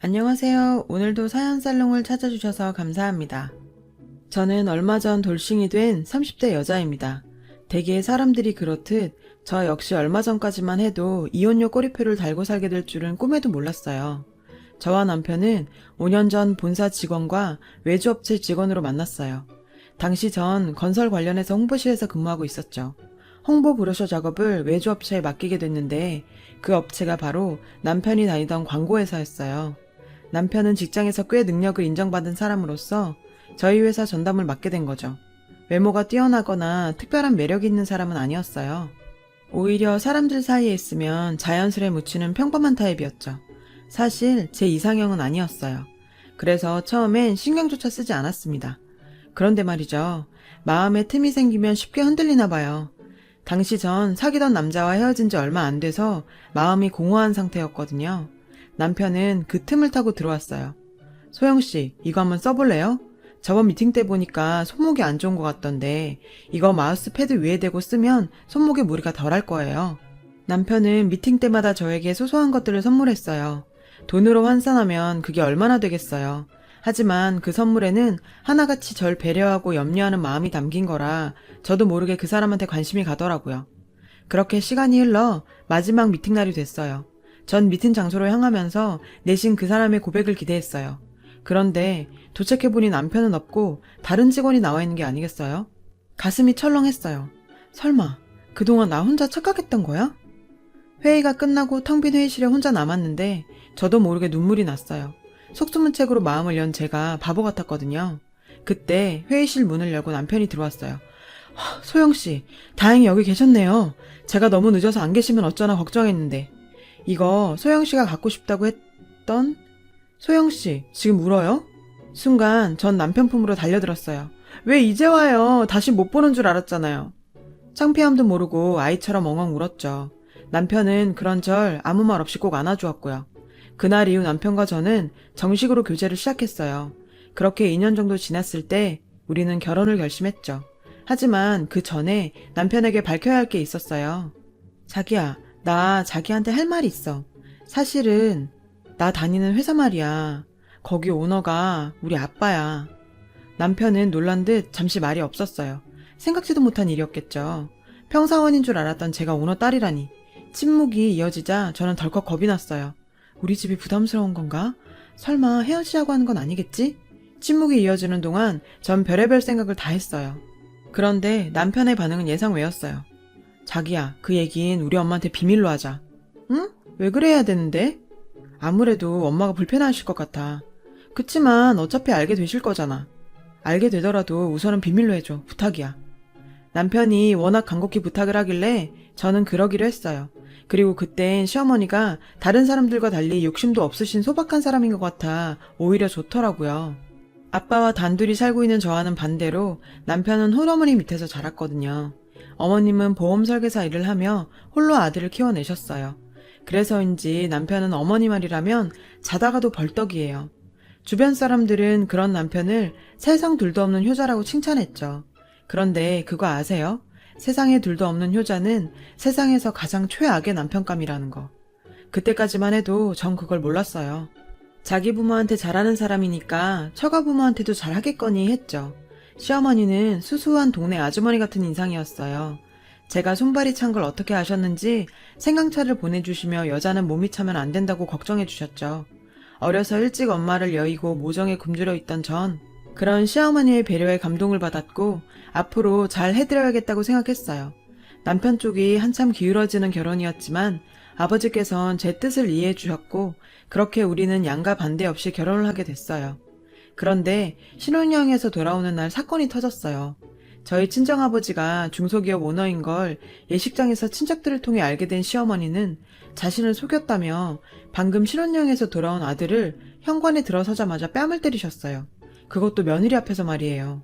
안녕하세요. 오늘도 사연살롱을 찾아주셔서 감사합니다. 저는 얼마 전 돌싱이 된 30대 여자입니다. 대개 사람들이 그렇듯 저 역시 얼마 전까지만 해도 이혼료 꼬리표를 달고 살게 될 줄은 꿈에도 몰랐어요. 저와 남편은 5년 전 본사 직원과 외주업체 직원으로 만났어요. 당시 전 건설 관련해서 홍보실에서 근무하고 있었죠. 홍보 브로셔 작업을 외주업체에 맡기게 됐는데 그 업체가 바로 남편이 다니던 광고회사였어요. 남편은 직장에서 꽤 능력을 인정받은 사람으로서 저희 회사 전담을 맡게 된 거죠. 외모가 뛰어나거나 특별한 매력이 있는 사람은 아니었어요. 오히려 사람들 사이에 있으면 자연스레 묻히는 평범한 타입이었죠. 사실 제 이상형은 아니었어요. 그래서 처음엔 신경조차 쓰지 않았습니다. 그런데 말이죠. 마음에 틈이 생기면 쉽게 흔들리나 봐요. 당시 전 사귀던 남자와 헤어진 지 얼마 안 돼서 마음이 공허한 상태였거든요. 남편은 그 틈을 타고 들어왔어요. 소영씨, 이거 한번 써볼래요? 저번 미팅 때 보니까 손목이 안 좋은 것 같던데 이거 마우스 패드 위에 대고 쓰면 손목에 무리가 덜할 거예요. 남편은 미팅 때마다 저에게 소소한 것들을 선물했어요. 돈으로 환산하면 그게 얼마나 되겠어요. 하지만 그 선물에는 하나같이 절 배려하고 염려하는 마음이 담긴 거라 저도 모르게 그 사람한테 관심이 가더라고요. 그렇게 시간이 흘러 마지막 미팅 날이 됐어요. 전 미팅 장소로 향하면서 내심 그 사람의 고백을 기대했어요. 그런데 도착해보니 남편은 없고 다른 직원이 나와 있는 게 아니겠어요? 가슴이 철렁했어요. 설마 그동안 나 혼자 착각했던 거야? 회의가 끝나고 텅 빈 회의실에 혼자 남았는데 저도 모르게 눈물이 났어요. 속수무책으로 마음을 연 제가 바보 같았거든요. 그때 회의실 문을 열고 남편이 들어왔어요. 소영씨, 다행히 여기 계셨네요. 제가 너무 늦어서 안 계시면 어쩌나 걱정했는데. 이거 소영씨가 갖고 싶다고 했던? 소영씨, 지금 울어요? 순간 전 남편 품으로 달려들었어요. 왜 이제 와요? 다시 못 보는 줄 알았잖아요. 창피함도 모르고 아이처럼 엉엉 울었죠. 남편은 그런 절 아무 말 없이 꼭 안아주었고요. 그날 이후 남편과 저는 정식으로 교제를 시작했어요. 그렇게 2년 정도 지났을 때 우리는 결혼을 결심했죠. 하지만 그 전에 남편에게 밝혀야 할 게 있었어요. 자기야, 나 자기한테 할 말이 있어. 사실은 나 다니는 회사 말이야. 거기 오너가 우리 아빠야. 남편은 놀란 듯 잠시 말이 없었어요. 생각지도 못한 일이었겠죠. 평사원인 줄 알았던 제가 오너 딸이라니. 침묵이 이어지자 저는 덜컥 겁이 났어요. 우리 집이 부담스러운 건가? 설마 헤어지자고 하는 건 아니겠지? 침묵이 이어지는 동안 전 별의별 생각을 다 했어요. 그런데 남편의 반응은 예상 외였어요. 자기야, 그 얘긴 우리 엄마한테 비밀로 하자. 응? 왜 그래야 되는데? 아무래도 엄마가 불편하실 것 같아. 그치만 어차피 알게 되실 거잖아. 알게 되더라도 우선은 비밀로 해줘. 부탁이야. 남편이 워낙 간곡히 부탁을 하길래 저는 그러기로 했어요. 그리고 그땐 시어머니가 다른 사람들과 달리 욕심도 없으신 소박한 사람인 것 같아 오히려 좋더라고요. 아빠와 단둘이 살고 있는 저와는 반대로 남편은 홀어머니 밑에서 자랐거든요. 어머님은 보험 설계사 일을 하며 홀로 아들을 키워내셨어요. 그래서인지 남편은 어머니 말이라면 자다가도 벌떡이에요. 주변 사람들은 그런 남편을 세상 둘도 없는 효자라고 칭찬했죠. 그런데 그거 아세요? 세상에 둘도 없는 효자는 세상에서 가장 최악의 남편감이라는 거. 그때까지만 해도 전 그걸 몰랐어요. 자기 부모한테 잘하는 사람이니까 처가 부모한테도 잘하겠거니 했죠. 시어머니는 수수한 동네 아주머니 같은 인상이었어요. 제가 손발이 찬 걸 어떻게 아셨는지 생강차를 보내주시며 여자는 몸이 차면 안 된다고 걱정해 주셨죠. 어려서 일찍 엄마를 여의고 모정에 굶주려 있던 전 그런 시어머니의 배려에 감동을 받았고 앞으로 잘 해드려야겠다고 생각했어요. 남편 쪽이 한참 기울어지는 결혼이었지만 아버지께선 제 뜻을 이해해 주셨고 그렇게 우리는 양가 반대 없이 결혼을 하게 됐어요. 그런데 신혼여행에서 돌아오는 날 사건이 터졌어요. 저희 친정아버지가 중소기업 오너인 걸 예식장에서 친척들을 통해 알게 된 시어머니는 자신을 속였다며 방금 신혼여행에서 돌아온 아들을 현관에 들어서자마자 뺨을 때리셨어요. 그것도 며느리 앞에서 말이에요.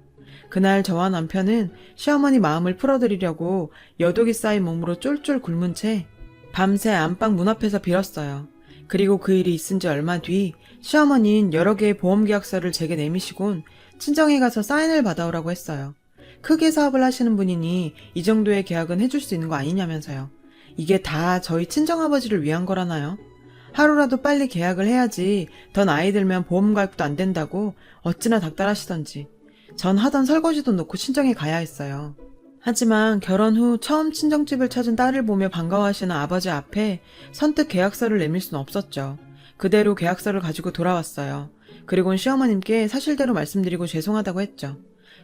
그날 저와 남편은 시어머니 마음을 풀어드리려고 여독이 쌓인 몸으로 쫄쫄 굶은 채 밤새 안방 문 앞에서 빌었어요. 그리고 그 일이 있은 지 얼마 뒤 시어머니는 여러 개의 보험계약서를 제게 내미시곤 친정에 가서 사인을 받아오라고 했어요. 크게 사업을 하시는 분이니 이 정도의 계약은 해줄 수 있는 거 아니냐면서요. 이게 다 저희 친정아버지를 위한 거라나요? 하루라도 빨리 계약을 해야지 더 나이 들면 보험 가입도 안 된다고 어찌나 닥달하시던지. 전 하던 설거지도 놓고 친정에 가야 했어요. 하지만 결혼 후 처음 친정집을 찾은 딸을 보며 반가워하시는 아버지 앞에 선뜻 계약서를 내밀 수는 없었죠. 그대로 계약서를 가지고 돌아왔어요. 그리고는 시어머님께 사실대로 말씀드리고 죄송하다고 했죠.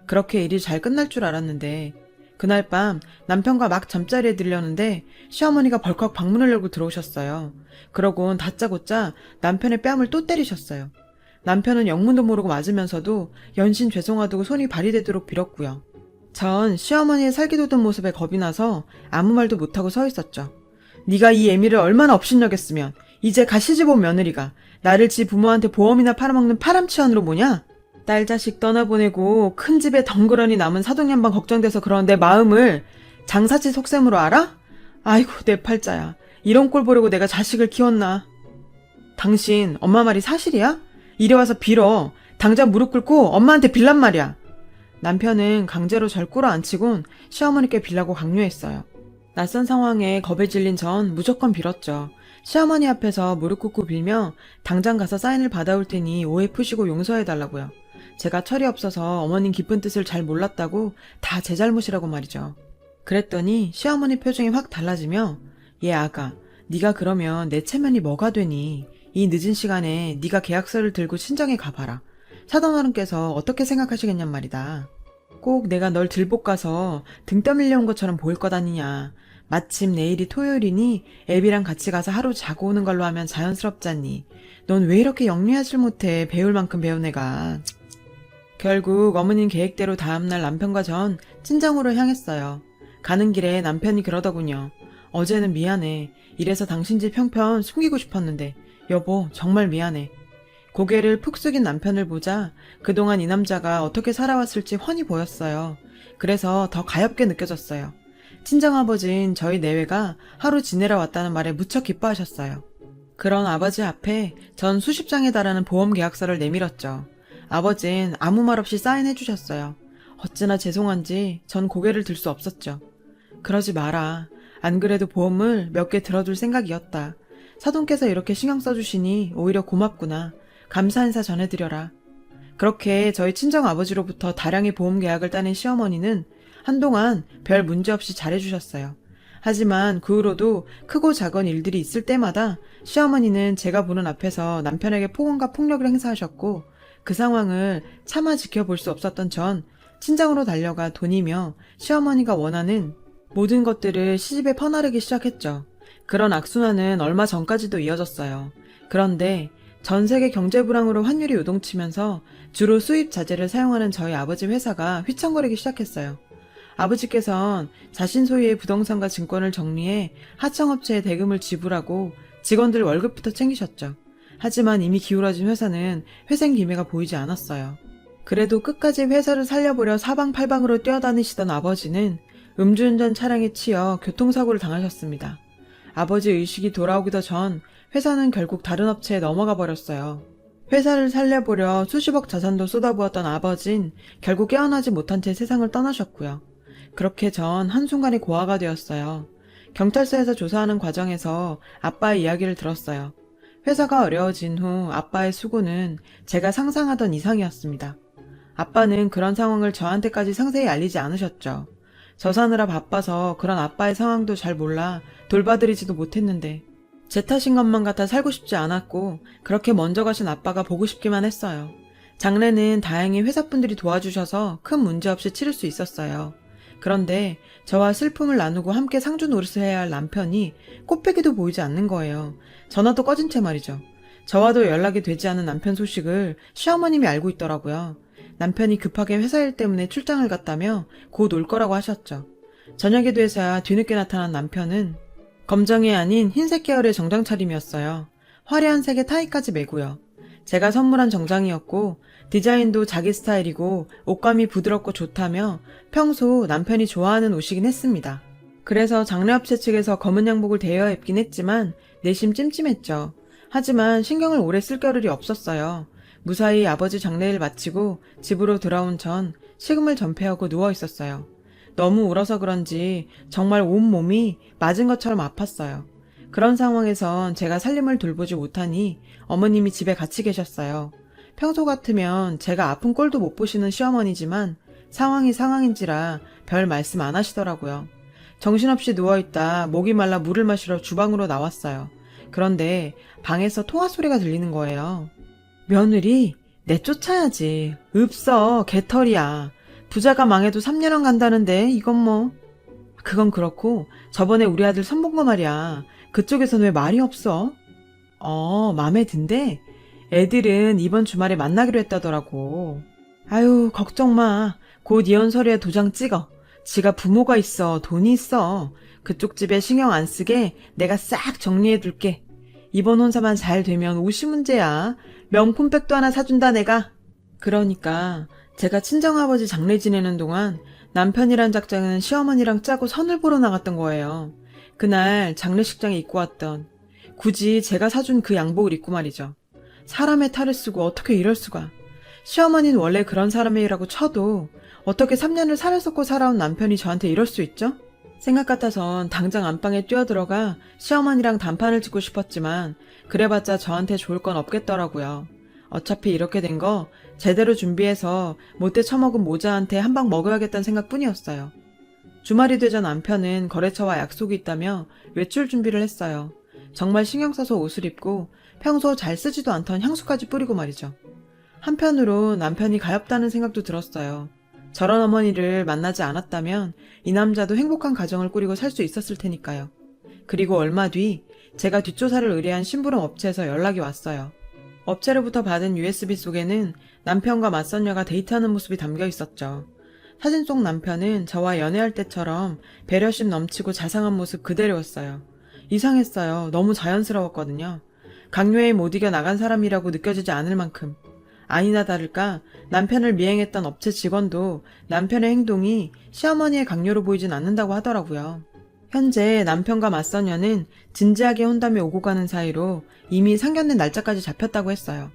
그렇게 일이 잘 끝날 줄 알았는데 그날 밤 남편과 막 잠자리에 들려는데 시어머니가 벌컥 방문을 열고 들어오셨어요. 그러곤 다짜고짜 남편의 뺨을 또 때리셨어요. 남편은 영문도 모르고 맞으면서도 연신 죄송하다고 손이 발이 되도록 빌었고요. 전 시어머니의 살기도든 모습에 겁이 나서 아무 말도 못하고 서 있었죠. 네가 이 애미를 얼마나 업신여겼으면 이제 가 시집온 며느리가 나를 지 부모한테 보험이나 팔아먹는 파람치한으로 뭐냐? 딸 자식 떠나보내고 큰 집에 덩그러니 남은 사돈양반 걱정돼서 그런 내 마음을 장사치 속셈으로 알아? 아이고 내 팔자야. 이런 꼴 보려고 내가 자식을 키웠나. 당신 엄마 말이 사실이야? 이리 와서 빌어. 당장 무릎 꿇고 엄마한테 빌란 말이야. 남편은 강제로 절 끌어안치곤 시어머니께 빌라고 강요했어요. 낯선 상황에 겁에 질린 전 무조건 빌었죠. 시어머니 앞에서 무릎 꿇고 빌며 당장 가서 사인을 받아올 테니 오해 푸시고 용서해달라고요. 제가 철이 없어서 어머님 깊은 뜻을 잘 몰랐다고 다 제 잘못이라고 말이죠. 그랬더니 시어머니 표정이 확 달라지며 얘 아가, 네가 그러면 내 체면이 뭐가 되니? 이 늦은 시간에 네가 계약서를 들고 친정에 가봐라. 사돈어른께서 어떻게 생각하시겠냔 말이다. 꼭 내가 널 들볶아서 등 떠밀려 온 것처럼 보일 것 아니냐. 마침 내일이 토요일이니 애비랑 같이 가서 하루 자고 오는 걸로 하면 자연스럽잖니. 넌 왜 이렇게 영리하질 못해 배울 만큼 배운 애가. 결국 어머님 계획대로 다음날 남편과 전 친정으로 향했어요. 가는 길에 남편이 그러더군요. 어제는 미안해. 이래서 당신 집 형편 숨기고 싶었는데 여보 정말 미안해. 고개를 푹 숙인 남편을 보자 그동안 이 남자가 어떻게 살아왔을지 훤히 보였어요. 그래서 더 가엾게 느껴졌어요. 친정아버진 저희 내외가 하루 지내러 왔다는 말에 무척 기뻐하셨어요. 그런 아버지 앞에 전 수십 장에 달하는 보험 계약서를 내밀었죠. 아버진 아무 말 없이 사인해 주셨어요. 어찌나 죄송한지 전 고개를 들 수 없었죠. 그러지 마라. 안 그래도 보험을 몇 개 들어둘 생각이었다. 사돈께서 이렇게 신경 써주시니 오히려 고맙구나. 감사 인사 전해드려라. 그렇게 저희 친정아버지로부터 다량의 보험 계약을 따낸 시어머니는 한동안 별 문제 없이 잘해주셨어요. 하지만 그 후로도 크고 작은 일들이 있을 때마다 시어머니는 제가 보는 앞에서 남편에게 폭언과 폭력을 행사하셨고 그 상황을 차마 지켜볼 수 없었던 전 친정으로 달려가 돈이며 시어머니가 원하는 모든 것들을 시집에 퍼나르기 시작했죠. 그런 악순환은 얼마 전까지도 이어졌어요. 그런데 전 세계 경제 불황으로 환율이 요동치면서 주로 수입 자재를 사용하는 저희 아버지 회사가 휘청거리기 시작했어요. 아버지께선 자신 소유의 부동산과 증권을 정리해 하청업체에 대금을 지불하고 직원들 월급부터 챙기셨죠. 하지만 이미 기울어진 회사는 회생 기미가 보이지 않았어요. 그래도 끝까지 회사를 살려보려 사방팔방으로 뛰어다니시던 아버지는 음주운전 차량에 치여 교통사고를 당하셨습니다. 아버지 의식이 돌아오기도 전 회사는 결국 다른 업체에 넘어가 버렸어요. 회사를 살려보려 수십억 자산도 쏟아부었던 아버진 결국 깨어나지 못한 채 세상을 떠나셨고요. 그렇게 전 한순간에 고아가 되었어요. 경찰서에서 조사하는 과정에서 아빠의 이야기를 들었어요. 회사가 어려워진 후 아빠의 수고는 제가 상상하던 이상이었습니다. 아빠는 그런 상황을 저한테까지 상세히 알리지 않으셨죠. 저 사느라 바빠서 그런 아빠의 상황도 잘 몰라 돌봐드리지도 못했는데 제 탓인 것만 같아 살고 싶지 않았고 그렇게 먼저 가신 아빠가 보고 싶기만 했어요. 장례는 다행히 회사분들이 도와주셔서 큰 문제 없이 치를 수 있었어요. 그런데 저와 슬픔을 나누고 함께 상주 노릇을 해야 할 남편이 꽃배기도 보이지 않는 거예요. 전화도 꺼진 채 말이죠. 저와도 연락이 되지 않은 남편 소식을 시어머님이 알고 있더라고요. 남편이 급하게 회사 일 때문에 출장을 갔다며 곧 올 거라고 하셨죠. 저녁이 돼서야 뒤늦게 나타난 남편은 검정이 아닌 흰색 계열의 정장 차림이었어요. 화려한 색의 타이까지 메고요. 제가 선물한 정장이었고 디자인도 자기 스타일이고 옷감이 부드럽고 좋다며 평소 남편이 좋아하는 옷이긴 했습니다. 그래서 장례업체 측에서 검은 양복을 대여해 입긴 했지만 내심 찜찜했죠. 하지만 신경을 오래 쓸 겨를이 없었어요. 무사히 아버지 장례를 마치고 집으로 돌아온 전 식음을 전폐하고 누워 있었어요. 너무 울어서 그런지 정말 온몸이 맞은 것처럼 아팠어요. 그런 상황에선 제가 살림을 돌보지 못하니 어머님이 집에 같이 계셨어요. 평소 같으면 제가 아픈 꼴도 못 보시는 시어머니지만 상황이 상황인지라 별 말씀 안 하시더라고요. 정신없이 누워있다 목이 말라 물을 마시러 주방으로 나왔어요. 그런데 방에서 통화 소리가 들리는 거예요. 며느리, 내쫓아야지. 없어, 개털이야. 부자가 망해도 3년은 간다는데 이건 뭐. 그건 그렇고 저번에 우리 아들 선본 거 말이야. 그쪽에선 왜 말이 없어? 맘에 든대? 애들은 이번 주말에 만나기로 했다더라고. 아유, 걱정 마. 곧 이혼 서류에 도장 찍어. 지가 부모가 있어, 돈이 있어. 그쪽 집에 신경 안 쓰게 내가 싹 정리해둘게. 이번 혼사만 잘 되면 옷이 문제야. 명품백도 하나 사준다 내가. 그러니까 제가 친정아버지 장례 지내는 동안 남편이란 작자는 시어머니랑 짜고 선을 보러 나갔던 거예요. 그날 장례식장에 입고 왔던 굳이 제가 사준 그 양복을 입고 말이죠. 사람의 탈을 쓰고 어떻게 이럴 수가. 시어머니는 원래 그런 사람이라고 쳐도 어떻게 3년을 살을 썩고 살아온 남편이 저한테 이럴 수 있죠? 생각 같아선 당장 안방에 뛰어들어가 시어머니랑 단판을 짓고 싶었지만 그래봤자 저한테 좋을 건 없겠더라고요. 어차피 이렇게 된 거 제대로 준비해서 못돼 처먹은 모자한테 한 방 먹어야겠다는 생각뿐이었어요. 주말이 되자 남편은 거래처와 약속이 있다며 외출 준비를 했어요. 정말 신경 써서 옷을 입고 평소 잘 쓰지도 않던 향수까지 뿌리고 말이죠. 한편으로 남편이 가엾다는 생각도 들었어요. 저런 어머니를 만나지 않았다면 이 남자도 행복한 가정을 꾸리고 살 수 있었을 테니까요. 그리고 얼마 뒤 제가 뒷조사를 의뢰한 심부름 업체에서 연락이 왔어요. 업체로부터 받은 USB 속에는 남편과 맞선녀가 데이트하는 모습이 담겨 있었죠. 사진 속 남편은 저와 연애할 때처럼 배려심 넘치고 자상한 모습 그대로였어요. 이상했어요. 너무 자연스러웠거든요. 강요에 못 이겨 나간 사람이라고 느껴지지 않을 만큼. 아니나 다를까 남편을 미행했던 업체 직원도 남편의 행동이 시어머니의 강요로 보이진 않는다고 하더라고요. 현재 남편과 맞선녀는 진지하게 혼담이 오고 가는 사이로 이미 상견례 날짜까지 잡혔다고 했어요.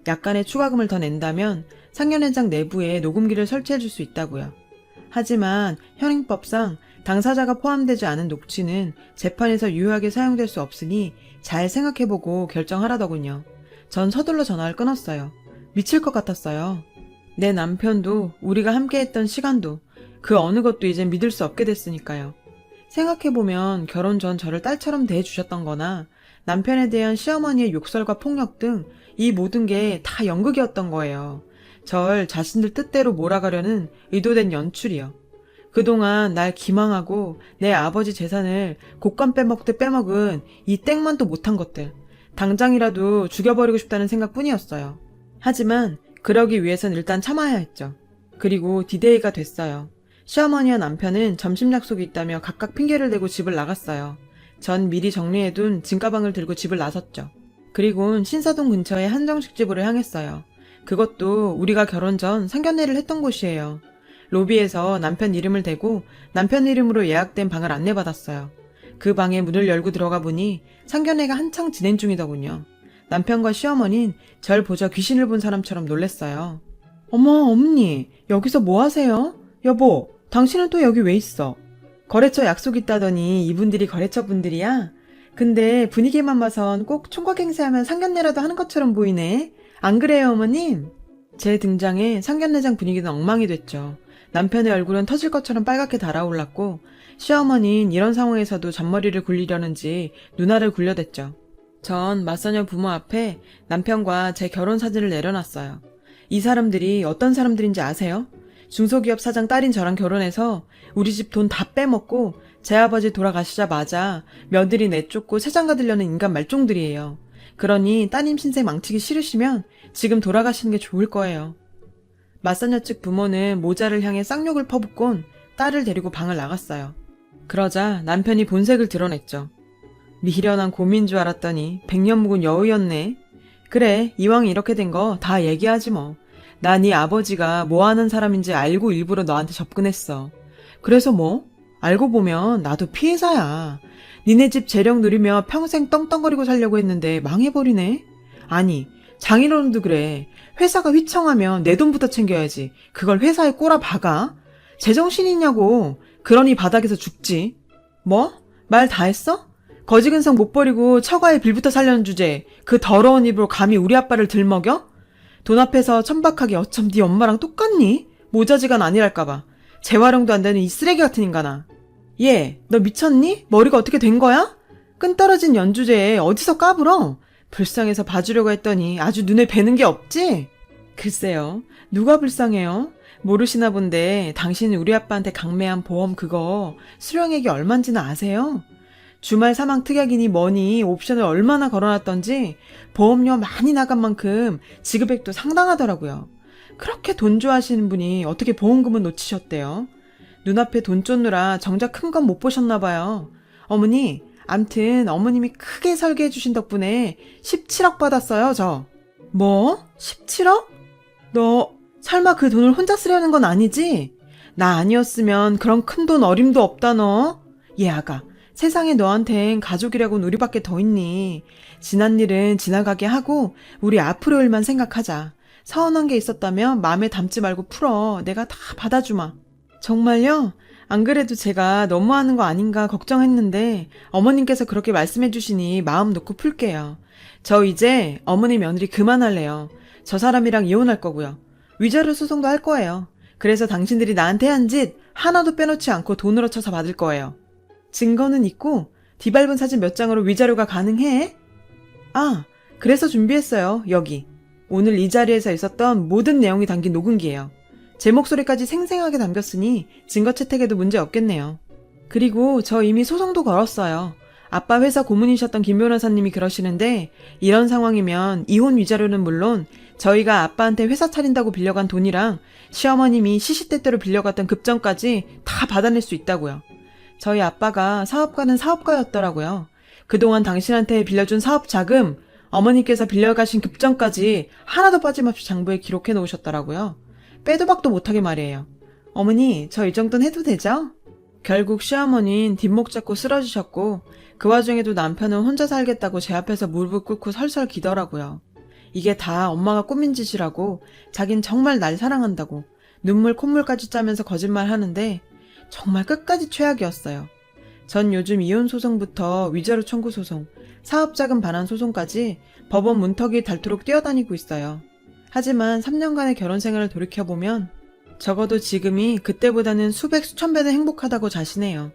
약간의 추가금을 더 낸다면 상견례장 내부에 녹음기를 설치해 줄 수 있다고요. 하지만 현행법상 당사자가 포함되지 않은 녹취는 재판에서 유효하게 사용될 수 없으니 잘 생각해보고 결정하라더군요. 전 서둘러 전화를 끊었어요. 미칠 것 같았어요. 내 남편도 우리가 함께했던 시간도 그 어느 것도 이제 믿을 수 없게 됐으니까요. 생각해보면 결혼 전 저를 딸처럼 대해주셨던 거나 남편에 대한 시어머니의 욕설과 폭력 등 이 모든 게 다 연극이었던 거예요. 절 자신들 뜻대로 몰아가려는 의도된 연출이요. 그동안 날 기망하고 내 아버지 재산을 곶감 빼먹듯 빼먹은 이 땡만도 못한 것들. 당장이라도 죽여버리고 싶다는 생각뿐이었어요. 하지만 그러기 위해선 일단 참아야 했죠. 그리고 디데이가 됐어요. 시어머니와 남편은 점심 약속이 있다며 각각 핑계를 대고 집을 나갔어요. 전 미리 정리해둔 짐가방을 들고 집을 나섰죠. 그리고는 신사동 근처의 한정식집으로 향했어요. 그것도 우리가 결혼 전 상견례를 했던 곳이에요. 로비에서 남편 이름을 대고 남편 이름으로 예약된 방을 안내받았어요. 그 방에 문을 열고 들어가 보니 상견례가 한창 진행 중이더군요. 남편과 시어머니는 절 보자 귀신을 본 사람처럼 놀랬어요. 어머, 엄니, 여기서 뭐 하세요? 여보, 당신은 또 여기 왜 있어? 거래처 약속 있다더니 이분들이 거래처 분들이야? 근데 분위기만 봐선 꼭 총각 행세하면 상견례라도 하는 것처럼 보이네. 안 그래요, 어머님? 제 등장에 상견례장 분위기는 엉망이 됐죠. 남편의 얼굴은 터질 것처럼 빨갛게 달아올랐고 시어머니는 이런 상황에서도 잔머리를 굴리려는지 누나를 굴려댔죠. 전 맞선녀 부모 앞에 남편과 제 결혼 사진을 내려놨어요. 이 사람들이 어떤 사람들인지 아세요? 중소기업 사장 딸인 저랑 결혼해서 우리 집 돈 다 빼먹고 제 아버지 돌아가시자마자 며느리 내쫓고 세장가 들려는 인간 말종들이에요. 그러니 따님 신세 망치기 싫으시면 지금 돌아가시는 게 좋을 거예요. 맞선녀 측 부모는 모자를 향해 쌍욕을 퍼붓곤 딸을 데리고 방을 나갔어요. 그러자 남편이 본색을 드러냈죠. 미련한 곰인 줄 알았더니 100년 묵은 여우였네. 그래, 이왕 이렇게 된 거 다 얘기하지 뭐. 나 네 아버지가 뭐 하는 사람인지 알고 일부러 너한테 접근했어. 그래서 뭐? 알고 보면 나도 피해자야. 니네 집 재력 누리며 평생 떵떵거리고 살려고 했는데 망해버리네. 아니, 장인어른도 그래. 회사가 휘청하면 내 돈부터 챙겨야지. 그걸 회사에 꼬라 박아? 제정신이냐고. 그러니 바닥에서 죽지. 뭐? 말 다 했어? 거지근성 못 버리고 처가에 빌부터 살려는 주제에 그 더러운 입으로 감히 우리 아빠를 들먹여? 돈 앞에서 천박하게 어쩜 네 엄마랑 똑같니? 모자지간 아니랄까봐. 재활용도 안 되는 이 쓰레기 같은 인간아. 얘, 너 미쳤니? 머리가 어떻게 된 거야? 끈 떨어진 연주제에 어디서 까불어? 불쌍해서 봐주려고 했더니 아주 눈에 뵈는 게 없지? 글쎄요. 누가 불쌍해요? 모르시나 본데 당신이 우리 아빠한테 강매한 보험 그거 수령액이 얼만지는 아세요? 주말 사망 특약이니 뭐니 옵션을 얼마나 걸어놨던지 보험료 많이 나간 만큼 지급액도 상당하더라고요. 그렇게 돈 좋아하시는 분이 어떻게 보험금을 놓치셨대요? 눈앞에 돈 쫓느라 정작 큰 건 못 보셨나 봐요. 어머니, 암튼 어머님이 크게 설계해 주신 덕분에 17억 받았어요, 저. 뭐? 17억? 너 설마 그 돈을 혼자 쓰려는 건 아니지? 나 아니었으면 그런 큰 돈 어림도 없다 너. 얘 아가, 세상에 너한텐 가족이라고는 우리밖에 더 있니. 지난 일은 지나가게 하고 우리 앞으로 일만 생각하자. 서운한 게 있었다면 마음에 담지 말고 풀어. 내가 다 받아주마. 정말요? 안 그래도 제가 너무하는 거 아닌가 걱정했는데 어머님께서 그렇게 말씀해 주시니 마음 놓고 풀게요. 저 이제 어머니 며느리 그만할래요. 저 사람이랑 이혼할 거고요. 위자료 소송도 할 거예요. 그래서 당신들이 나한테 한 짓 하나도 빼놓지 않고 돈으로 쳐서 받을 거예요. 증거는 있고 뒤밟은 사진 몇 장으로 위자료가 가능해? 아, 그래서 준비했어요. 여기. 오늘 이 자리에서 있었던 모든 내용이 담긴 녹음기예요. 제 목소리까지 생생하게 담겼으니 증거 채택에도 문제 없겠네요. 그리고 저 이미 소송도 걸었어요. 아빠 회사 고문이셨던 김 변호사님이 그러시는데 이런 상황이면 이혼 위자료는 물론 저희가 아빠한테 회사 차린다고 빌려간 돈이랑 시어머님이 시시때때로 빌려갔던 급전까지 다 받아낼 수 있다고요. 저희 아빠가 사업가는 사업가였더라고요. 그동안 당신한테 빌려준 사업 자금, 어머니께서 빌려가신 급전까지 하나도 빠짐없이 장부에 기록해 놓으셨더라고요. 빼도 박도 못하게 말이에요. 어머니, 저 이 정도는 해도 되죠? 결국 시어머니는 뒷목 잡고 쓰러지셨고 그 와중에도 남편은 혼자 살겠다고 제 앞에서 무릎을 꿇고 설설 기더라고요. 이게 다 엄마가 꾸민 짓이라고 자긴 정말 날 사랑한다고 눈물 콧물까지 짜면서 거짓말 하는데 정말 끝까지 최악이었어요. 전 요즘 이혼 소송부터 위자료 청구 소송, 사업자금 반환 소송까지 법원 문턱이 닳도록 뛰어다니고 있어요. 하지만 3년간의 결혼 생활을 돌이켜보면 적어도 지금이 그때보다는 수백 수천 배는 행복하다고 자신해요.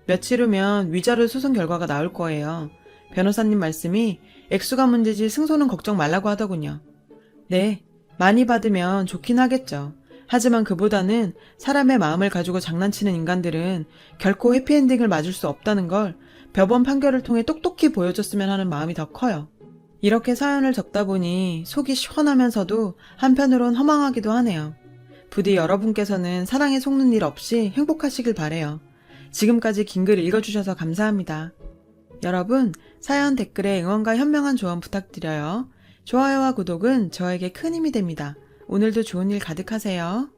며칠 후면 위자료 소송 결과가 나올 거예요. 변호사님 말씀이 액수가 문제지 승소는 걱정 말라고 하더군요. 네, 많이 받으면 좋긴 하겠죠. 하지만 그보다는 사람의 마음을 가지고 장난치는 인간들은 결코 해피엔딩을 맞을 수 없다는 걸 법원 판결을 통해 똑똑히 보여줬으면 하는 마음이 더 커요. 이렇게 사연을 적다 보니 속이 시원하면서도 한편으론 허망하기도 하네요. 부디 여러분께서는 사랑에 속는 일 없이 행복하시길 바래요. 지금까지 긴 글 읽어주셔서 감사합니다. 여러분, 사연 댓글에 응원과 현명한 조언 부탁드려요. 좋아요와 구독은 저에게 큰 힘이 됩니다. 오늘도 좋은 일 가득하세요.